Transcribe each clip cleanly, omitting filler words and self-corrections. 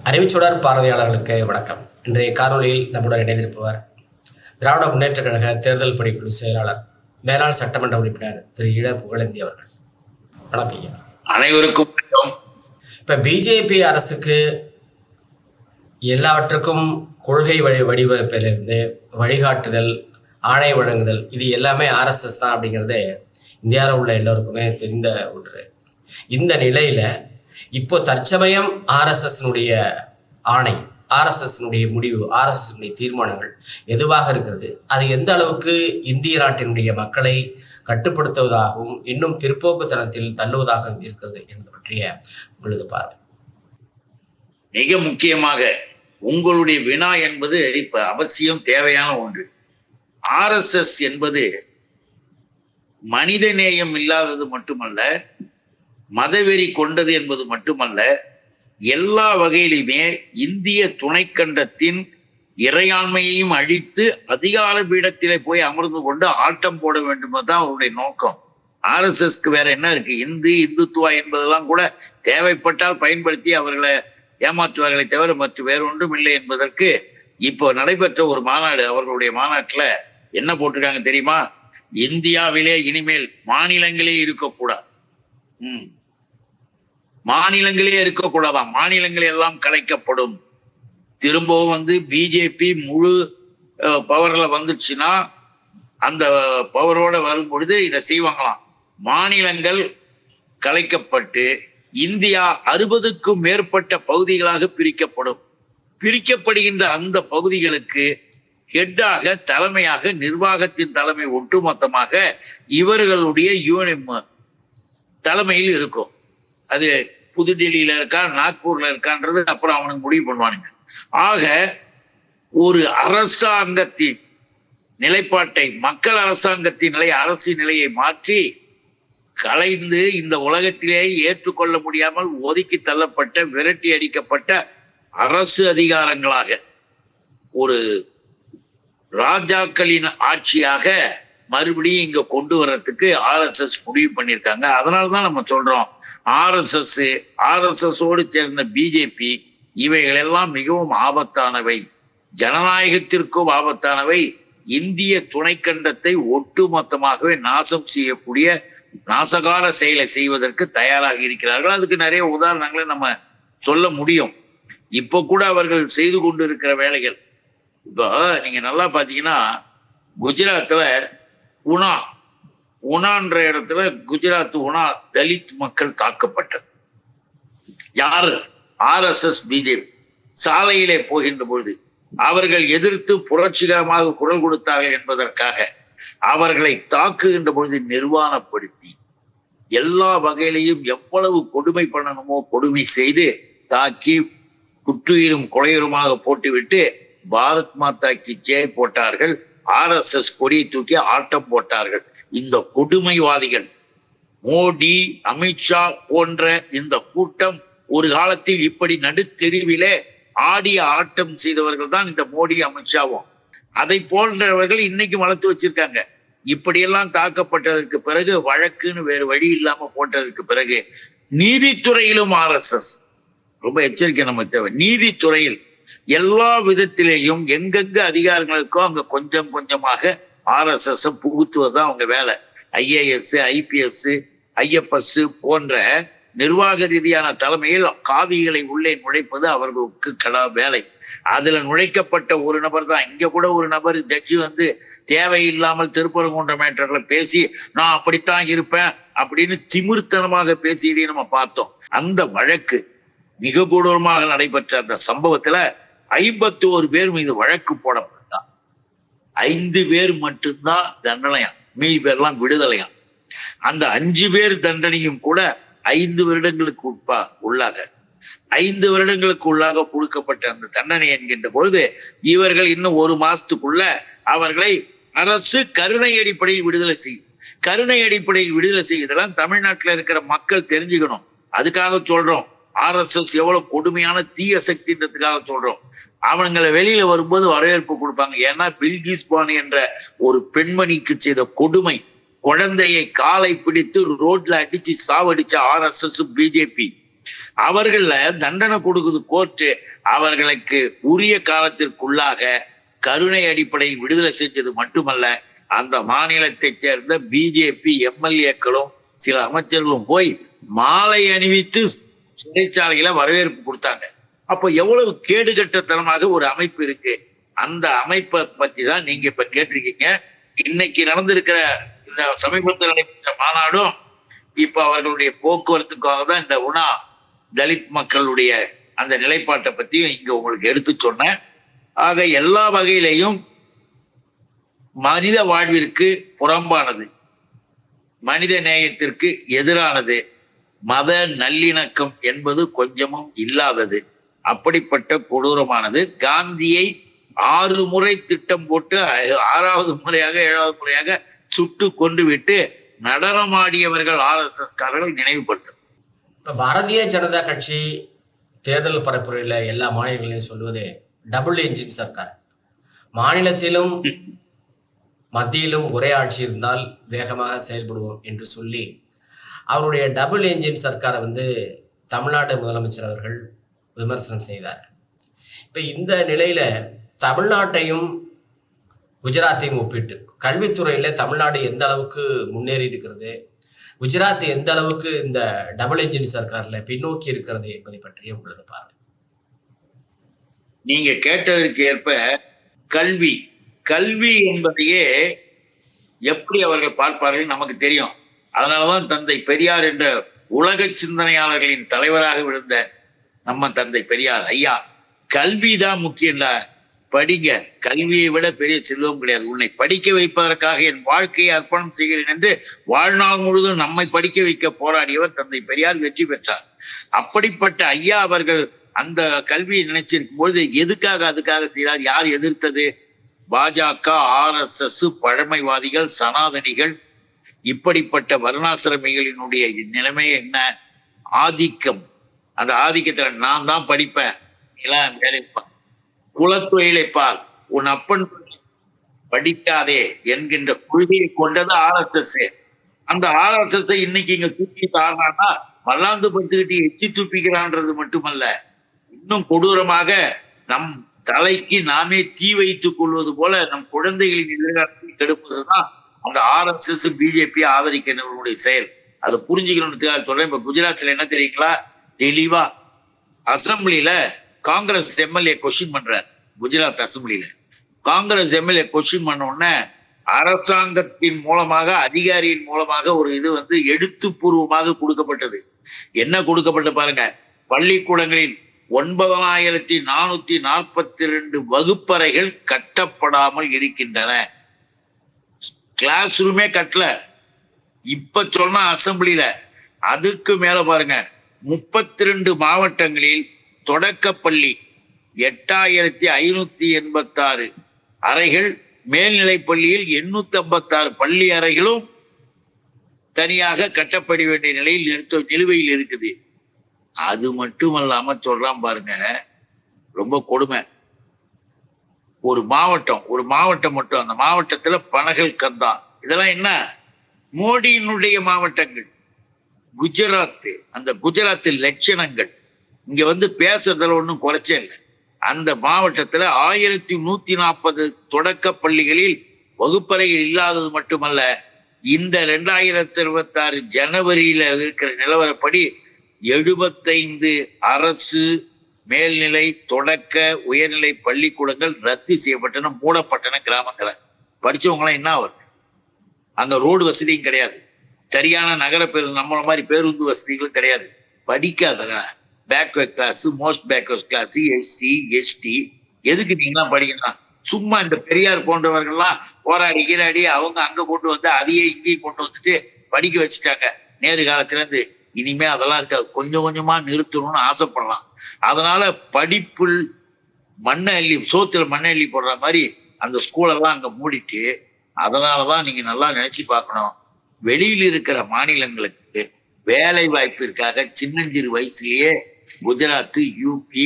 அறிவுச்சுடர் பார்வையாளர்களுக்கு வணக்கம். இன்றைய காணொலியில் நம்முடன் இணைந்திருப்பவர் திராவிட முன்னேற்ற கழக தேர்தல் பணிக்குழு செயலாளர், மேலாள் சட்டமன்ற உறுப்பினர் திரு இட புகழேந்தி அவர்கள். வணக்கம். அனைவருக்கும் இப்ப பிஜேபி அரசுக்கு எல்லாவற்றுக்கும் கொள்கை வடிவமைப்பிலிருந்து வழிகாட்டுதல், ஆணை வழங்குதல், இது எல்லாமே ஆர்எஸ்எஸ் தான் அப்படிங்கிறது இந்தியாவில் உள்ள எல்லோருக்குமே தெரிந்த ஒன்று. இந்த நிலையில இப்போ தற்சமயம் ஆர்எஸ்எஸ்னுடைய ஆணை, ஆர்எஸ்எஸ்னுடைய முடிவு, ஆர்எஸ்எஸ்னுடைய தீர்மானங்கள் எதுவாக இருக்கிறது, அது எந்த அளவுக்கு இந்திய நாட்டினுடைய மக்களை கட்டுப்படுத்துவதாகவும் இன்னும் பிற்போக்குத்தனத்தில் தள்ளுவதாகவும் இருக்கிறது என்பது பற்றிய உங்களது பார்வை. மிக முக்கியமாக உங்களுடைய வினா என்பது இப்ப அவசியம் தேவையான ஒன்று. ஆர்எஸ்எஸ் என்பது மனித நேயம் இல்லாதது மட்டுமல்ல, மதவெறி கொண்டது என்பது மட்டுமல்ல, எல்லா வகையிலுமே இந்திய துணைக்கண்டத்தின் இறையாண்மையையும் அழித்து அதிகார பீடத்திலே போய் அமர்ந்து கொண்டு ஆட்டம் போட வேண்டும் தான் அவருடைய நோக்கம். ஆர்எஸ்எஸ்க்கு வேற என்ன இருக்கு? இந்துத்துவா என்பதெல்லாம் கூட தேவைப்பட்டால் பயன்படுத்தி அவர்களை ஏமாற்றுவார்களை தவிர மற்ற வேற ஒன்றும் இல்லை என்பதற்கு இப்போ நடைபெற்ற ஒரு மாநாடு, அவர்களுடைய மாநாட்டுல என்ன போட்டிருக்காங்க தெரியுமா? இந்தியாவிலே இனிமேல் மாநிலங்களே இருக்கக்கூடாது, மாநிலங்களே இருக்கக்கூடாதான், மாநிலங்கள் எல்லாம் கலைக்கப்படும். திரும்பவும் பிஜேபி முழு பவர்ல வந்துடுச்சுன்னா அந்த பவரோட வரும் பொழுது இதை செய்வாங்களாம். மாநிலங்கள் கலைக்கப்பட்டு இந்தியா 60க்கும் மேற்பட்ட பகுதிகளாக பிரிக்கப்படும். பிரிக்கப்படுகின்ற அந்த பகுதிகளுக்கு ஹெட்டாக, தலைமையாக, நிர்வாகத்தின் தலைமை ஒட்டுமொத்தமாக இவர்களுடைய யூனியன் தலைமையில் இருக்கும். அது புதுடெல்லியில இருக்கா, நாக்பூர்ல இருக்கான்றது அப்புறம் அவனுக்கு முடிவு பண்ணுவானுங்க. ஆக ஒரு அரசாங்கத்தின் நிலைப்பாட்டை, மக்கள் அரசாங்கத்தின் நிலை, அரசின் நிலையை மாற்றி கலைந்து இந்த உலகத்திலே ஏற்றுக்கொள்ள முடியாமல் ஒதுக்கி தள்ளப்பட்ட, விரட்டி அடிக்கப்பட்ட அரசு அதிகாரங்களாக ஒரு ராஜாக்களின் ஆட்சியாக மறுபடியும் இங்க கொண்டு வர்றதுக்கு ஆர்எஸ்எஸ் முடிவு பண்ணியிருக்காங்க. அதனாலதான் நம்ம சொல்றோம், ஆர்எஸ்எஸோடு சேர்ந்த பிஜேபி இவைகள் எல்லாம் மிகவும் ஆபத்தானவை, ஜனநாயகத்திற்கும் ஆபத்தானவை, இந்திய துணைக்கண்டத்தை ஒட்டுமொத்தமாகவே நாசம் செய்யக்கூடிய நாசகார செயலை செய்வதற்கு தயாராக இருக்கிறார்கள். அதுக்கு நிறைய உதாரணங்களை நம்ம சொல்ல முடியும். இப்ப கூட அவர்கள் செய்து கொண்டு இருக்கிற வேலைகள், இப்போ நீங்க நல்லா பாத்தீங்கன்னா குஜராத்ல உனான்ற இடத்துல, குஜராத் உனா தலித் மக்கள் தாக்கப்பட்டது. யாரு? RSS, BJP. சாலையிலே போகின்ற பொழுது அவர்கள் எதிர்த்து புரட்சிகரமாக குரல் கொடுத்தார்கள் என்பதற்காக அவர்களை தாக்குகின்ற பொழுது நிர்வாணப்படுத்தி எல்லா வகையிலையும் எவ்வளவு கொடுமை பண்ணணுமோ கொடுமை செய்து தாக்கி குற்றுயிரும் கொலையுருமாக போட்டுவிட்டு பாரத் மாதா கி ஜெய் போட்டார்கள். ஆர்எஸ்எஸ் கொடியை தூக்கி ஆட்டம் போட்டார்கள். இந்த கொடுமைவாதிகள், மோடி, அமித்ஷா போன்ற இந்த கூட்டம் ஒரு காலத்தில் இப்படி நடுத்தெருவிலே ஆடிய ஆட்டம் செய்தவர்கள் தான் இந்த மோடி, அமித்ஷாவும். அதை போன்றவர்கள் இன்னைக்கு வளர்த்து வச்சிருக்காங்க. இப்படியெல்லாம் தாக்கப்பட்டதற்கு பிறகு, வழக்குன்னு வேறு வழி இல்லாம போட்டதற்கு பிறகு, நீதித்துறையிலும் ஆர்எஸ்எஸ், ரொம்ப எச்சரிக்கை நமக்கு தேவை. நீதித்துறையில் எல்லா விதத்திலேயும் எங்கெங்க அதிகாரங்கள் இருக்கோ அங்க கொஞ்சம் கொஞ்சமாக ஆர்எஸ்எஸ் புகுத்துவதுதான் அவங்க வேலை. ஐஏஎஸ், ஐபிஎஸ், ஐஎஃப்எஸ் போன்ற நிர்வாக ரீதியான தலைமையில் காவிகளை உள்ளே நுழைப்பது அவர்களுக்கு வேலை. அதுல நுழைக்கப்பட்ட ஒரு நபர் தான். இங்க கூட ஒரு நபர் ஜட்ஜி தேவையில்லாமல் திருப்பரங்குன்ற மேட்டர்ல பேசி நான் அப்படித்தான் இருப்பேன் அப்படின்னு திமிர்த்தனமாக பேசியதை நம்ம பார்த்தோம். அந்த வழக்கு மிக கொடூரமாக நடைபெற்ற அந்த சம்பவத்துல 51 பேர் மீது வழக்கு போடப்பட்டான். 5 பேர் மட்டும்தான் தண்டனையாம், மீதி பேர்லாம் விடுதலையாம். அந்த 5 பேர் தண்டனையும் கூட 5 வருடங்களுக்கு உள்ளாக 5 வருடங்களுக்கு உள்ளாக கொடுக்கப்பட்ட அந்த தண்டனை என்கின்ற பொழுது இவர்கள் இன்னும் 1 மாசத்துக்குள்ள அவர்களை அரசு கருணை அடிப்படையில் விடுதலை செய்யும். கருணை அடிப்படையில் விடுதலை செய்வதெல்லாம் தமிழ்நாட்டில் இருக்கிற மக்கள் தெரிஞ்சுக்கணும். அதுக்காக சொல்றோம், ஆர்எஸ்எஸ் எவ்வளவு கொடுமையான தீய சக்தின்றதுக்காக சொல்றோம். அவங்களை வெளியில வரும்போது வரவேற்பு கொடுப்பாங்க. ஏன்னா பில்கிஸ் பானு என்ற ஒரு பெண்மணிக்கு செய்த கொடுமை, குழந்தையை காலை பிடித்து ரோட்ல அடிச்சு சாவடிச்ச ஆர்எஸ்எஸ், பிஜேபி. அவர்கள தண்டனை கொடுக்குது கோர்ட்டு. அவர்களுக்கு உரிய காலத்திற்குள்ளாக கருணை அடிப்படையில் விடுதலை செஞ்சது மட்டுமல்ல, அந்த மாநிலத்தை சேர்ந்த பிஜேபி எம்எல்ஏக்களும் சில அமைச்சர்களும் போய் மாலை அணிவித்து சிறைச்சாலையில வரவேற்பு கொடுத்தாங்க. அப்ப எவ்வளவு கேடுகட்டத்தனமாக ஒரு அமைப்பு இருக்கு. அந்த அமைப்பை பத்தி தான் நீங்க இப்ப கேட்டிருக்கீங்க. இன்னைக்கு நடந்திருக்கிற இந்த சமீபத்தில் நடைபெற்ற மாநாடும் இப்ப அவர்களுடைய போக்குவரத்துக்காக தான் இந்த உணா தலித் மக்களுடைய அந்த நிலைப்பாட்டை பத்தி இங்க உங்களுக்கு எடுத்து சொன்னேன். ஆக எல்லா வகையிலையும் மனித வாழ்விற்கு புறம்பானது, மனித நேயத்திற்கு எதிரானது, மத நல்லிணக்கம் என்பது கொஞ்சமும் இல்லாதது, அப்படிப்பட்ட கொடூரமானது. காந்தியை 6 முறை திட்டம் போட்டு 6வது முறையாக 7வது முறையாக சுட்டு கொண்டு விட்டு நடனமாடியவர்கள் RSS காரர்கள் நினைவுபடுத்தும். இப்போ பாரதிய ஜனதா கட்சி தேர்தல் பரப்புரையில் எல்லா மாநிலங்களையும் சொல்வது டபுள் என்ஜின் சர்க்கார். மாநிலத்திலும் மத்தியிலும் ஒரே ஆட்சி இருந்தால் வேகமாக செயல்படுவோம் என்று சொல்லி அவருடைய டபுள் என்ஜின் சர்க்காரை தமிழ்நாடு முதலமைச்சர் அவர்கள் விமர்சனம் செய்தார். இப்போ இந்த நிலையில் தமிழ்நாட்டையும் குஜராத்தையும் ஒப்பிட்டு கல்வித்துறையில் தமிழ்நாடு எந்த அளவுக்கு முன்னேறி இருக்கிறது, குஜராத் எந்த அளவுக்கு இந்த டபுள் என்ஜின் சர்க்காரில் பின்னோக்கி இருக்கிறது என்பதை பற்றிய உங்களது பார்வை. நீங்க கேட்டதற்கு ஏற்ப கல்வி என்பதையே எப்படி அவர்கள் பார்ப்பார்கள் நமக்கு தெரியும். அதனாலதான் தந்தை பெரியார் என்ற உலக சிந்தனையாளர்களின் தலைவராக விழுந்த நம்ம தந்தை பெரியார் ஐயா, கல்விதான் முக்கியம்டா, படிங்க, கல்வியை விட பெரிய செல்வம் கிடையாது, உன்னை படிக்க வைப்பதற்காக என் வாழ்க்கையை அர்ப்பணம் செய்கிறேன் என்று வாழ்நாள் முழுவதும் நம்மை படிக்க வைக்க போராடியவர் தந்தை பெரியார், வெற்றி பெற்றார். அப்படிப்பட்ட ஐயா அவர்கள் அந்த கல்வியை நினைச்சிருக்கும் பொழுது அதுக்காக செய்தார்? யார் எதிர்த்தது? பாஜக, RSS, பழமைவாதிகள், சனாதனிகள், இப்படிப்பட்ட வர்ணாசிரமிகளினுடைய நிலைமை என்ன? ஆதிக்கம். அந்த ஆதிக்கத்துல நான் தான் படிப்பேன், எல்லாம் வேலைப்பான், குலத்தொழிலை பார், உன் அப்பன் படிக்காதே என்கின்ற கொள்கையை கொண்டது RSS. அந்த RSS இன்னைக்கு இங்க தூக்கி தாரானா மல்லாந்து படுத்துக்கிட்டு எச்சி தூப்பிக்கிறான்றது மட்டுமல்ல, இன்னும் கொடூரமாக நம் தலைக்கு நாமே தீ வைத்துக் கொள்வது போல நம் குழந்தைகளின் எதிர்காலத்தை கெடுப்பதுதான் அந்த RSS பிஜேபி ஆதரிக்கிறவர்களுடைய செயல். அதை புரிஞ்சுக்கணும்னு சொல்றேன். இப்ப குஜராத்ல என்ன தெரியுங்களா, தெளிவா அசம்பிளில காங்கிரஸ் எம்எல்ஏ கொஸ்டின் பண்றார். குஜராத் அசம்பிளில காங்கிரஸ் எம்எல்ஏ கொஸ்டின் பண்ண உடனே அரசாங்கத்தின் மூலமாக, அதிகாரியின் மூலமாக ஒரு இது எழுத்துப்பூர்வமாக கொடுக்கப்பட்டது. என்ன கொடுக்கப்பட்டு பாருங்க, பள்ளிக்கூடங்களில் 9442 வகுப்பறைகள் கட்டப்படாமல் இருக்கின்றன. கிளாஸ் ரூமே கட்டல. இப்ப சொன்ன அசம்பிளில அதுக்கு மேல பாருங்க, 32 மாவட்டங்களில் தொடக்கப்பள்ளி 8586 அறைகள், மேல்நிலை பள்ளியில் 856 பள்ளி அறைகளும் தனியாக கட்டப்பட வேண்டிய நிலையில் நிலுவையில் இருக்குது. அது மட்டுமல்லாம சொல்றான் பாருங்க, ரொம்ப கொடுமை. ஒரு மாவட்டம் மட்டும், அந்த மாவட்டத்துல பனகல் கந்தா, இதெல்லாம் என்ன மோடியினுடைய மாவட்டங்கள். குஜராத், அந்த குஜராத் லட்சணங்கள் இங்க பேசுறதுல ஒன்றும் குறைச்சே இல்லை. அந்த மாவட்டத்துல 1140 தொடக்க பள்ளிகளில் வகுப்பறைகள் இல்லாதது மட்டுமல்ல, இந்த 2026 ஜனவரியில இருக்கிற நிலவரப்படி 75 அரசு மேல்நிலை தொடக்க உயர்நிலை பள்ளிக்கூடங்கள் ரத்து செய்யப்பட்டன, மூடப்பட்டன. கிராமத்துல படிச்சவங்க எல்லாம் என்ன ஆகுது? அங்க ரோடு வசதியும் கிடையாது, சரியான நகர பேருந்து நம்மள மாதிரி பேருந்து வசதிகளும் கிடையாது. படிக்காதங்க, backward class, most backward class, SC ST, எதுக்கு நீங்களாம் படிக்கணும்? சும்மா இந்த பெரியார் போன்றவர்கள்லாம் போராடி கீராடி அவங்க அங்க கொண்டு அதையே இங்கேயும் கொண்டு வந்துட்டு படிக்க வச்சுட்டாங்க. நேரு காலத்துல இருந்து இனிமே அதெல்லாம் இருக்காது, கொஞ்சம் கொஞ்சமா நிறுத்தணும்னு ஆசைப்படலாம். அதனால படிப்புள் சோத்துல மண்ணை அள்ளி போடுற மாதிரி அந்த ஸ்கூலெல்லாம் அங்க மூடிட்டு, அதனாலதான் நீங்க நல்லா நினைச்சு பார்க்கணும், வெளியில் இருக்கிற மாநிலங்களுக்கு வேலை வாய்ப்பிற்காக சின்னஞ்சிறு வயசுலயே குஜராத், யூபி,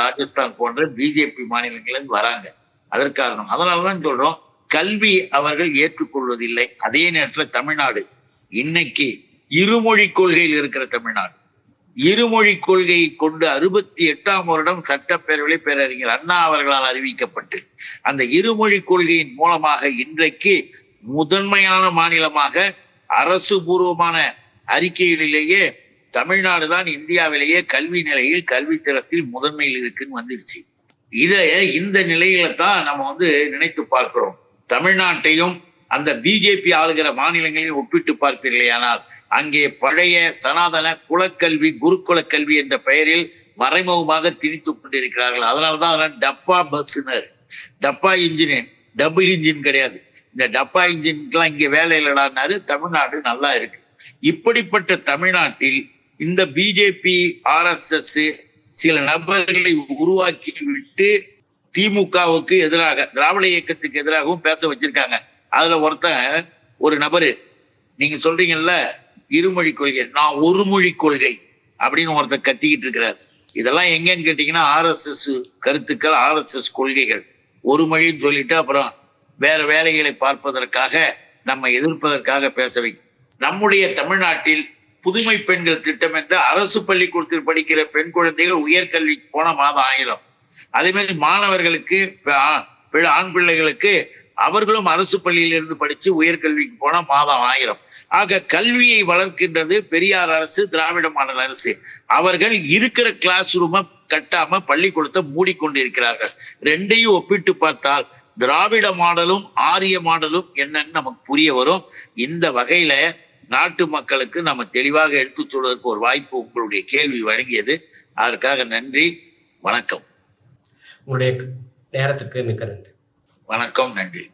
ராஜஸ்தான் போன்ற பிஜேபி மாநிலங்களிலிருந்து வராங்க. அதற்கு காரணம் அதனாலதான் சொல்றோம், கல்வி அவர்கள் ஏற்றுக்கொள்வதில்லை. அதே நேரத்துல தமிழ்நாடு இன்னைக்கு இருமொழி கொள்கையில் இருக்கிற தமிழ்நாடு, இருமொழி கொள்கையை கொண்டு 68ஆம் வருடம் சட்டப்பேரவையில் பேரறிஞர் அண்ணா அவர்களால் அறிவிக்கப்பட்டு அந்த இருமொழி கொள்கையின் மூலமாக இன்றைக்கு முதன்மையான மாநிலமாக அரசு பூர்வமான அறிக்கைகளிலேயே தமிழ்நாடு தான் இந்தியாவிலேயே கல்வி நிலையில் கல்வி தரத்தில் முதன்மையில் இருக்குன்னு வந்துருச்சு. இந்த நிலையில தான் நம்ம நினைத்து பார்க்கிறோம். தமிழ்நாட்டையும் அந்த பிஜேபி ஆளுகிற மாநிலங்களையும் ஒப்பிட்டு பார்ப்பீர்களேயானால் அங்கே பழைய சனாதன குலக்கல்வி குருகுல கல்வி என்ற பெயரில் மறைமுகமாக திணித்துக் கொண்டிருக்கிறார்கள். அதனால்தான் அதெல்லாம் டப்பா பஸ்னர், டப்பா இன்ஜின், டபுள் இன்ஜின் கிடையாது. இந்த டப்பா இன்ஜின்க்கெல்லாம் இங்க வேலை இல்லடான்னாரு. தமிழ்நாடு நல்லா இருக்கு. இப்படிப்பட்ட தமிழ்நாட்டில் இந்த பிஜேபி RSS சில நபர்களை உருவாக்கி விட்டு திமுகவுக்கு எதிராக திராவிட இயக்கத்துக்கு எதிராகவும் பேச வச்சிருக்காங்க. அதுல ஒரு நபரு நீங்க சொல்றீங்கல்ல இருமொழி கொள்கை, நான் ஒரு மொழி கொள்கை அப்படின்னு ஒருத்தர் கத்திக்கிட்டு இருக்கிறார். இதெல்லாம் எங்கன்னு கேட்டீங்கன்னா RSS கருத்துக்கள், RSS கொள்கைகள். ஒரு மொழின்னு சொல்லிட்டு அப்புறம் வேற வேலைகளை பார்ப்பதற்காக நம்ம எதிர்ப்பதற்காக பேசவை. நம்முடைய தமிழ்நாட்டில் புதுமை பெண்கள் திட்டம் என்ற அரசு பள்ளிக்கூடத்தில் படிக்கிற பெண் குழந்தைகள் உயர்கல்விக்கு போன மாதம் 1000. அதே மாதிரி மாணவர்களுக்கு ஆண் பிள்ளைகளுக்கு அவர்களும் அரசு பள்ளியிலிருந்து படிச்சு உயர்கல்விக்கு போனா மாதம் 1000. ஆக கல்வியை வளர்க்கின்றது பெரியார் அரசு, திராவிட மாடல் அரசு. அவர்கள் இருக்கிற கிளாஸ் ரூமை கட்டாம பள்ளிக்கூடத்தை மூடிக்கொண்டிருக்கிறார்கள். ரெண்டையும் ஒப்பிட்டு பார்த்தால் திராவிட மாடலும் ஆரிய மாடலும் என்னன்னு நமக்கு புரிய வரும். இந்த வகையில நாட்டு மக்களுக்கு நம்ம தெளிவாக எடுத்துச் சொல்வதற்கு ஒரு வாய்ப்பு உங்களுடைய கேள்வி வழங்கியது. அதற்காக நன்றி, வணக்கம். உங்களுடைய நேரத்துக்கு மிக்க நன்றி. வணக்கம், நன்றி.